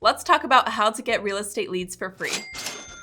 Let's talk about how to get real estate leads for free.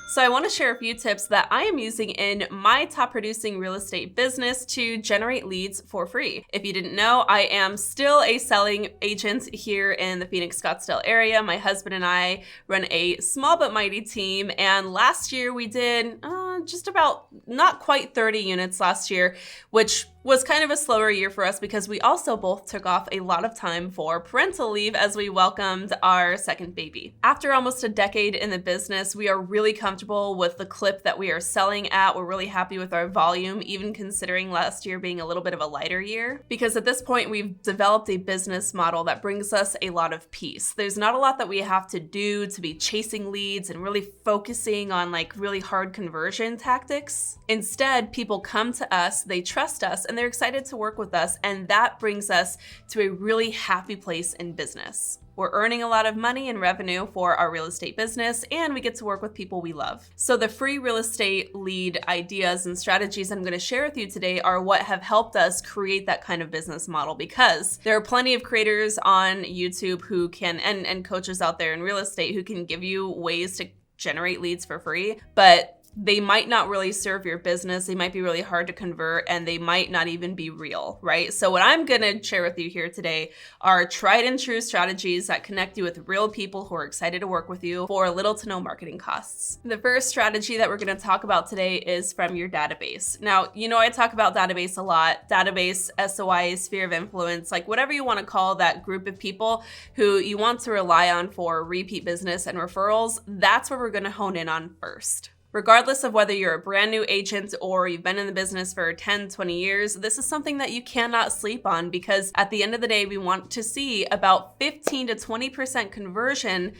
So I want to share a few tips that I am using in my top producing real estate business to generate leads for free. If you didn't know, I am still a selling agent here in the Phoenix Scottsdale area. My husband and I run a small but mighty team, and last year we did just about not quite 30 units last year, which was kind of a slower year for us because we also both took off a lot of time for parental leave as we welcomed our second baby. After almost a decade in the business, we are really comfortable with the clip that we are selling at. We're really happy with our volume, even considering last year being a little bit of a lighter year, because at this point we've developed a business model that brings us a lot of peace. There's not a lot that we have to do to be chasing leads and really focusing on like really hard conversion tactics. Instead, people come to us, they trust us, and they're excited to work with us, and that brings us to a really happy place in business. We're earning a lot of money and revenue for our real estate business, and we get to work with people we love. So the free real estate lead ideas and strategies I'm going to share with you today are what have helped us create that kind of business model, because there are plenty of creators on YouTube who can, and coaches out there in real estate who can give you ways to generate leads for free, but they might not really serve your business. They might be really hard to convert, and they might not even be real, right? So what I'm going to share with you here today are tried and true strategies that connect you with real people who are excited to work with you for little to no marketing costs. The first strategy that we're going to talk about today is from your database. Now, you know I talk about database a lot. Database, SOI, sphere of influence, like whatever you want to call that group of people who you want to rely on for repeat business and referrals. That's where we're going to hone in on first. Regardless of whether you're a brand new agent or you've been in the business for 10, 20 years, this is something that you cannot sleep on, because at the end of the day, we want to see about 15 to 20% conversion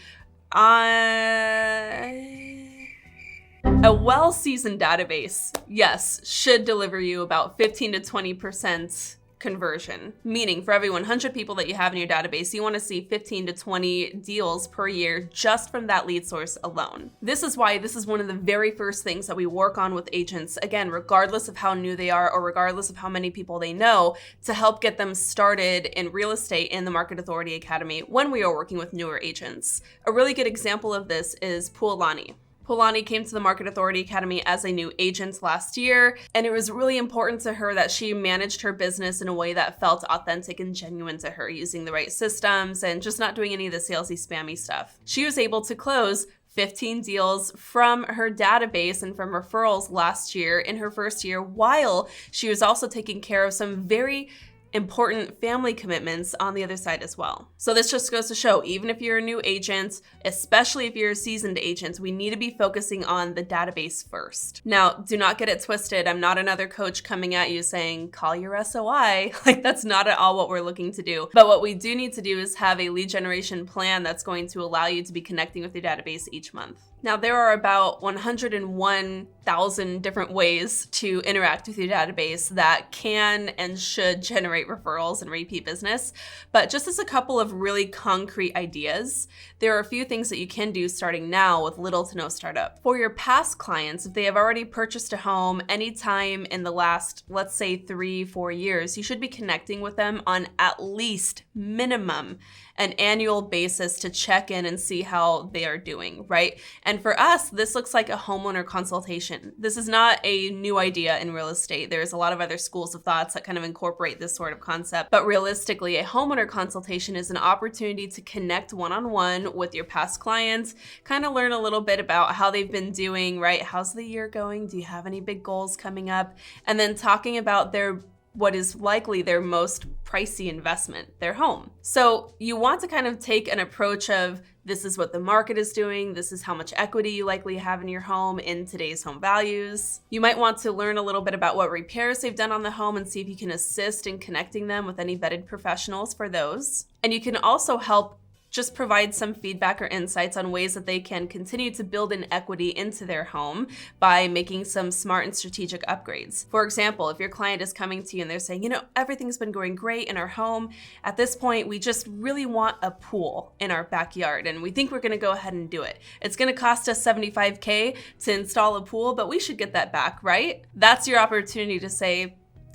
on a well-seasoned database. Yes, should deliver you about 15 to 20% conversion, meaning for every 100 people that you have in your database, you want to see 15 to 20 deals per year just from that lead source alone. This is why this is one of the very first things that we work on with agents, again, regardless of how new they are or regardless of how many people they know, to help get them started in real estate in the Market Authority Academy when we are working with newer agents. A really good example of this is Poolani. Poolani came to the Market Authority Academy as a new agent last year, and it was really important to her that she managed her business in a way that felt authentic and genuine to her, using the right systems and just not doing any of the salesy, spammy stuff. She was able to close 15 deals from her database and from referrals last year in her first year, while she was also taking care of some very important family commitments on the other side as well. So this just goes to show, even if you're a new agent, especially if you're a seasoned agent, we need to be focusing on the database first. Now, do not get it twisted. I'm not another coach coming at you saying, call your SOI. Like, that's not at all what we're looking to do. But what we do need to do is have a lead generation plan that's going to allow you to be connecting with your database each month. Now, there are about 101,000 different ways to interact with your database that can and should generate referrals and repeat business. But just as a couple of really concrete ideas, there are a few things that you can do starting now with little to no startup. For your past clients, if they have already purchased a home anytime in the last, let's say 3-4 years, you should be connecting with them on at least minimum an annual basis to check in and see how they are doing, right? And for us, this looks like a homeowner consultation. This is not a new idea in real estate. There's a lot of other schools of thoughts that kind of incorporate this sort of concept. But realistically, a homeowner consultation is an opportunity to connect one-on-one with your past clients, kind of learn a little bit about how they've been doing, right? How's the year going? Do you have any big goals coming up? And then talking about what is likely their most pricey investment, their home. So you want to kind of take an approach of, this is what the market is doing, this is how much equity you likely have in your home in today's home values. You might want to learn a little bit about what repairs they've done on the home and see if you can assist in connecting them with any vetted professionals for those. And you can also help just provide some feedback or insights on ways that they can continue to build in equity into their home by making some smart and strategic upgrades. For example, if your client is coming to you and they're saying, everything's been going great in our home. At this point, we just really want a pool in our backyard, and we think we're gonna go ahead and do it. It's gonna cost us $75K to install a pool, but we should get that back, right? That's your opportunity to say,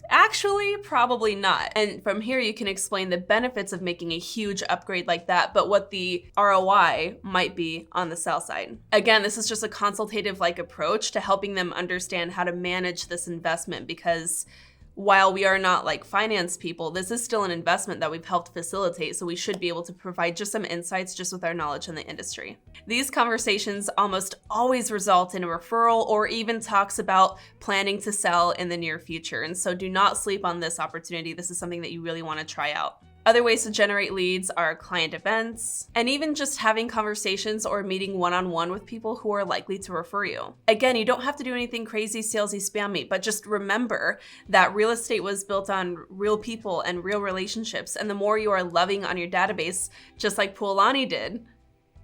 Actually, probably not. And from here, you can explain the benefits of making a huge upgrade like that, but what the ROI might be on the sell side. Again, this is just a consultative-like approach to helping them understand how to manage this investment, because while we are not like finance people, this is still an investment that we've helped facilitate, so we should be able to provide just some insights just with our knowledge in the industry. These conversations almost always result in a referral or even talks about planning to sell in the near future, and so do not sleep on this opportunity. This is something that you really want to try out. Other ways to generate leads are client events, and even just having conversations or meeting one-on-one with people who are likely to refer you. Again, you don't have to do anything crazy, salesy, spammy, but just remember that real estate was built on real people and real relationships, and the more you are loving on your database, just like Puolani did,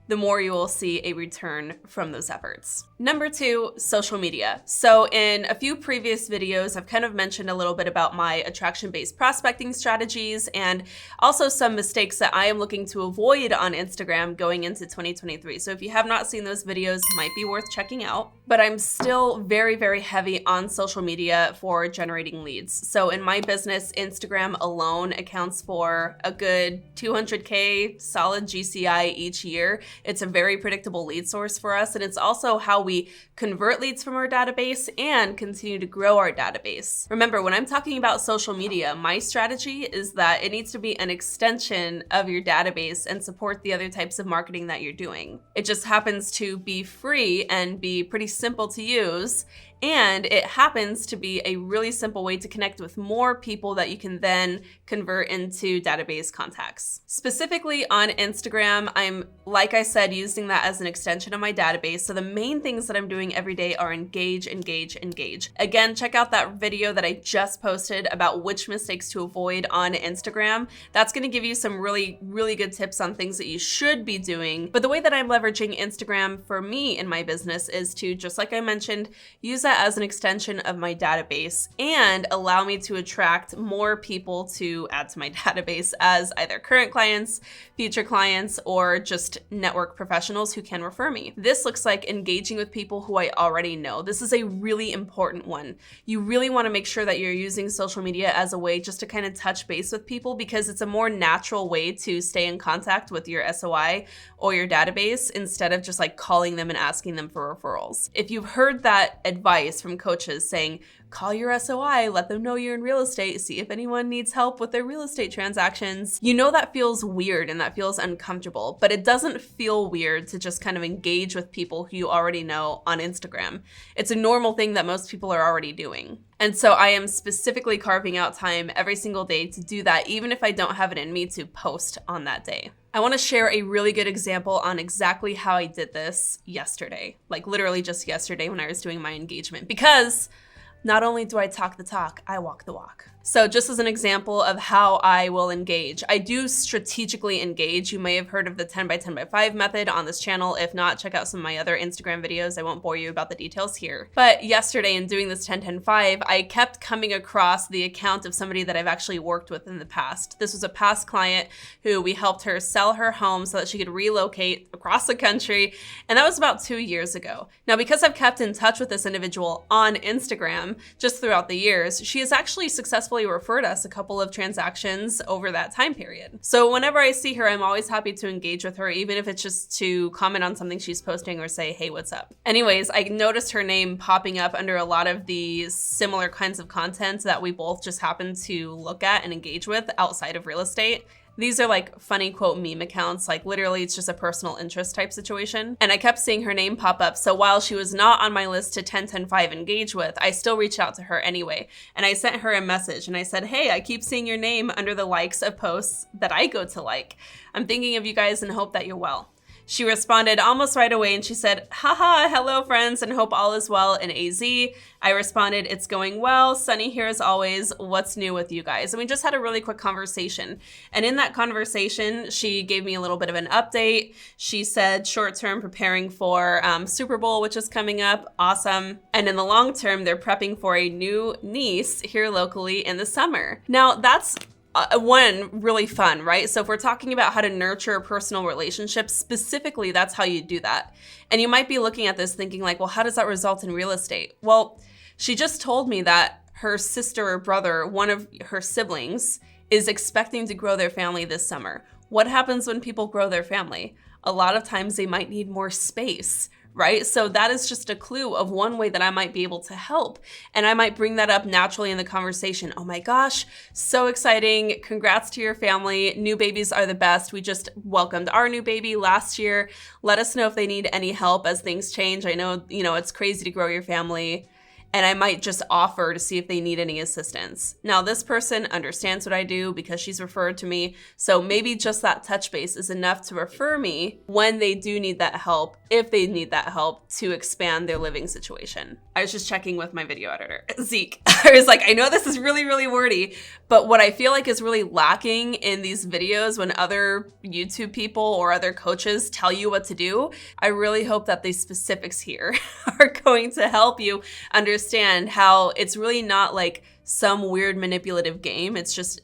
the more you will see a return from those efforts. Number 2, social media. So in a few previous videos, I've kind of mentioned a little bit about my attraction-based prospecting strategies and also some mistakes that I am looking to avoid on Instagram going into 2023. So if you have not seen those videos, might be worth checking out. But I'm still very, very heavy on social media for generating leads. So in my business, Instagram alone accounts for a good 200K solid GCI each year. It's a very predictable lead source for us, and it's also how we convert leads from our database and continue to grow our database. Remember, when I'm talking about social media, my strategy is that it needs to be an extension of your database and support the other types of marketing that you're doing. It just happens to be free and be pretty simple to use, and it happens to be a really simple way to connect with more people that you can then convert into database contacts. Specifically on Instagram, I'm, like I said, using that as an extension of my database. So the main things that I'm doing every day are engage, engage, engage. Again, check out that video that I just posted about which mistakes to avoid on Instagram. That's gonna give you some really, really good tips on things that you should be doing. But the way that I'm leveraging Instagram for me in my business is to, just like I mentioned, use that as an extension of my database and allow me to attract more people to add to my database as either current clients, future clients, or just network professionals who can refer me. This looks like engaging with people who I already know. This is a really important one. You really want to make sure that you're using social media as a way just to kind of touch base with people, because it's a more natural way to stay in contact with your SOI or your database instead of just like calling them and asking them for referrals. If you've heard that advice from coaches saying, call your SOI, let them know you're in real estate, see if anyone needs help with their real estate transactions, you know that feels weird and that feels uncomfortable, but it doesn't feel weird to just kind of engage with people who you already know on Instagram. It's a normal thing that most people are already doing. And so I am specifically carving out time every single day to do that, even if I don't have it in me to post on that day. I want to share a really good example on exactly how I did this yesterday, like literally just yesterday when I was doing my engagement, because not only do I talk the talk, I walk the walk. So just as an example of how I will engage, I do strategically engage. You may have heard of the 10 by 10 by 5 method on this channel. If not, check out some of my other Instagram videos. I won't bore you about the details here. But yesterday in doing this 10 10 5, I kept coming across the account of somebody that I've actually worked with in the past. This was a past client who we helped her sell her home so that she could relocate across the country. And that was about 2 years ago. Now, because I've kept in touch with this individual on Instagram just throughout the years, she has actually successfully referred us a couple of transactions over that time period. So whenever I see her, I'm always happy to engage with her, even if it's just to comment on something she's posting or say, hey, what's up? Anyways, I noticed her name popping up under a lot of the similar kinds of content that we both just happen to look at and engage with outside of real estate. These are like funny quote meme accounts, like literally it's just a personal interest type situation. And I kept seeing her name pop up. So while she was not on my list to 10 10 5 engage with, I still reached out to her anyway. And I sent her a message and I said, hey, I keep seeing your name under the likes of posts that I go to like. I'm thinking of you guys and hope that you're well. She responded almost right away and she said, haha, hello friends, and hope all is well in AZ. I responded, it's going well, sunny here as always, what's new with you guys? And we just had a really quick conversation. And in that conversation, she gave me a little bit of an update. She said short term preparing for Super Bowl, which is coming up, awesome. And in the long term, they're prepping for a new niece here locally in the summer. Now that's one, really fun, right? So if we're talking about how to nurture personal relationships, specifically, that's how you do that. And you might be looking at this thinking like, well, how does that result in real estate? Well, she just told me that her sister or brother, one of her siblings, is expecting to grow their family this summer. What happens when people grow their family? A lot of times they might need more space, right? So that is just a clue of one way that I might be able to help. And I might bring that up naturally in the conversation. Oh my gosh, so exciting. Congrats to your family. New babies are the best. We just welcomed our new baby last year. Let us know if they need any help as things change. I know, it's crazy to grow your family. And I might just offer to see if they need any assistance. Now, this person understands what I do because she's referred to me. So maybe just that touch base is enough to refer me when they do need that help, if they need that help to expand their living situation. I was just checking with my video editor, Zeke. I was like, I know this is really, really wordy, but what I feel like is really lacking in these videos when other YouTube people or other coaches tell you what to do, I really hope that the specifics here are going to help you understand how it's really not like some weird manipulative game. It's just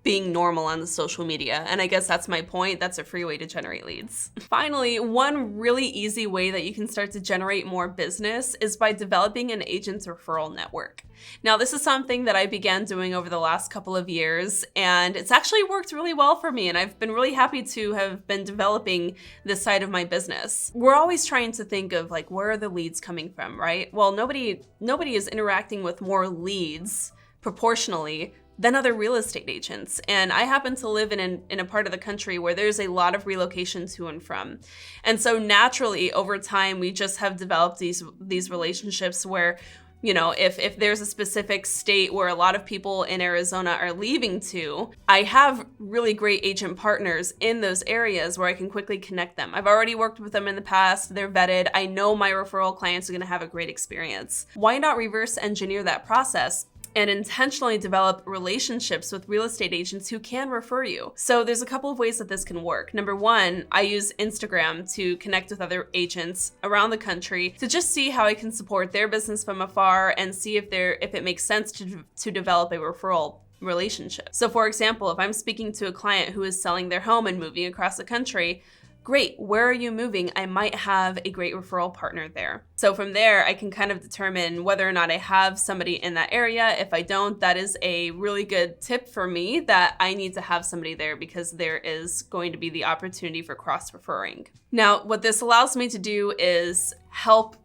being normal on the social media. And I guess that's my point. That's a free way to generate leads. Finally, one really easy way that you can start to generate more business is by developing an agent's referral network. Now, this is something that I began doing over the last couple of years, and it's actually worked really well for me. And I've been really happy to have been developing this side of my business. We're always trying to think of like, where are the leads coming from, right? Well, nobody is interacting with more leads proportionally than other real estate agents. And I happen to live in a part of the country where there's a lot of relocation to and from. And so naturally, over time, we just have developed these relationships where, if there's a specific state where a lot of people in Arizona are leaving to, I have really great agent partners in those areas where I can quickly connect them. I've already worked with them in the past. They're vetted. I know my referral clients are going to have a great experience. Why not reverse engineer that process and intentionally develop relationships with real estate agents who can refer you? So there's a couple of ways that this can work. Number one, I use Instagram to connect with other agents around the country to just see how I can support their business from afar and see if it makes sense to develop a referral relationship. So for example, if I'm speaking to a client who is selling their home and moving across the country, great, where are you moving? I might have a great referral partner there. So from there, I can kind of determine whether or not I have somebody in that area. If I don't, that is a really good tip for me that I need to have somebody there because there is going to be the opportunity for cross-referring. Now, what this allows me to do is help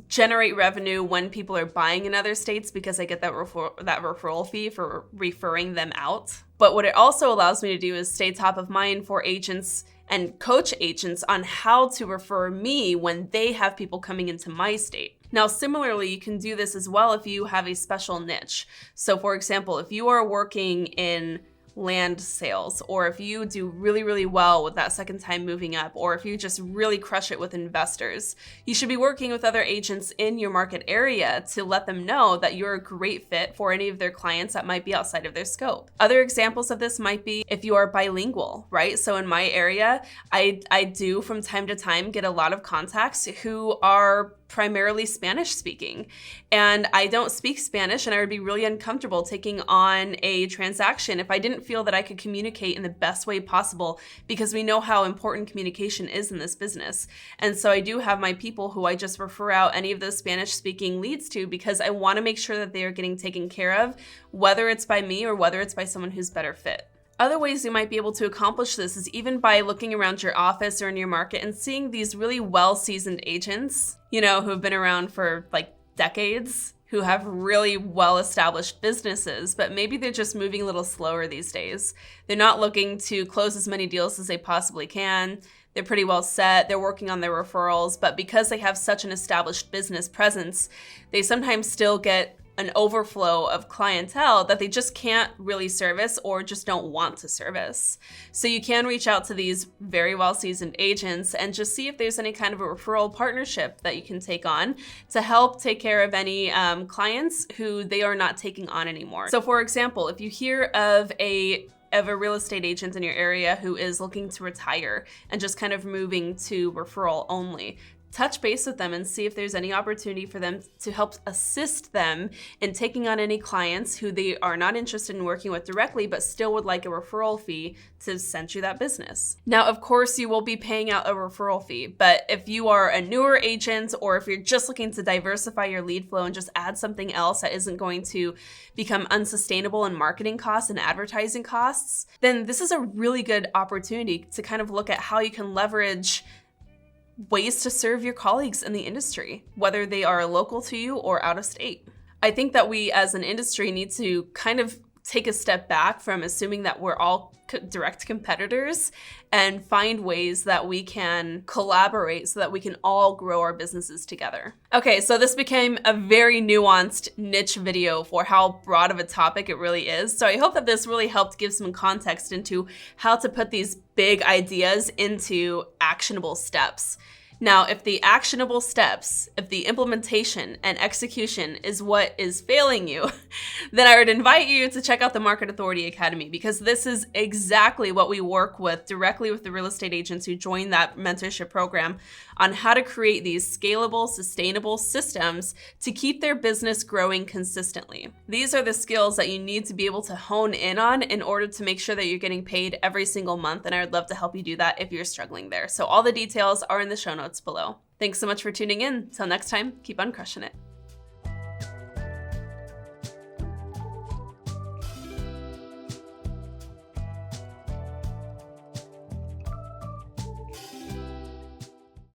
generate revenue when people are buying in other states because I get that referral fee for referring them out. But what it also allows me to do is stay top of mind for agents and coach agents on how to refer me when they have people coming into my state. Now, similarly, you can do this as well if you have a special niche. So for example, if you are working in land sales, or if you do really, really well with that second time moving up, or if you just really crush it with investors, you should be working with other agents in your market area to let them know that you're a great fit for any of their clients that might be outside of their scope. Other examples of this might be if you are bilingual, right? So in my area, I do from time to time get a lot of contacts who are primarily Spanish speaking, and I don't speak Spanish, and I would be really uncomfortable taking on a transaction if I didn't feel that I could communicate in the best way possible, because we know how important communication is in this business. And so I do have my people who I just refer out any of those Spanish speaking leads to because I want to make sure that they are getting taken care of, whether it's by me or whether it's by someone who's better fit. Other ways you might be able to accomplish this is even by looking around your office or in your market and seeing these really well-seasoned agents, who have been around for like decades, who have really well-established businesses, but maybe they're just moving a little slower these days. They're not looking to close as many deals as they possibly can. They're pretty well set. They're working on their referrals, but because they have such an established business presence, they sometimes still get an overflow of clientele that they just can't really service or just don't want to service. So you can reach out to these very well-seasoned agents and just see if there's any kind of a referral partnership that you can take on to help take care of any clients who they are not taking on anymore. So for example, if you hear of a real estate agent in your area who is looking to retire and just kind of moving to referral only, touch base with them and see if there's any opportunity for them to help assist them in taking on any clients who they are not interested in working with directly, but still would like a referral fee to send you that business. Now, of course, you will be paying out a referral fee, but if you are a newer agent or if you're just looking to diversify your lead flow and just add something else that isn't going to become unsustainable in marketing costs and advertising costs, then this is a really good opportunity to kind of look at how you can leverage ways to serve your colleagues in the industry, whether they are local to you or out of state. I think that we as an industry need to kind of take a step back from assuming that we're all direct competitors and find ways that we can collaborate so that we can all grow our businesses together. Okay, so this became a very nuanced niche video for how broad of a topic it really is. So I hope that this really helped give some context into how to put these big ideas into actionable steps. Now, if the actionable steps, if the implementation and execution is what is failing you, then I would invite you to check out the Market Authority Academy, because this is exactly what we work with directly with the real estate agents who join that mentorship program on how to create these scalable, sustainable systems to keep their business growing consistently. These are the skills that you need to be able to hone in on in order to make sure that you're getting paid every single month, and I would love to help you do that if you're struggling there. So all the details are in the show notes below. Thanks so much for tuning in. Till next time, keep on crushing it.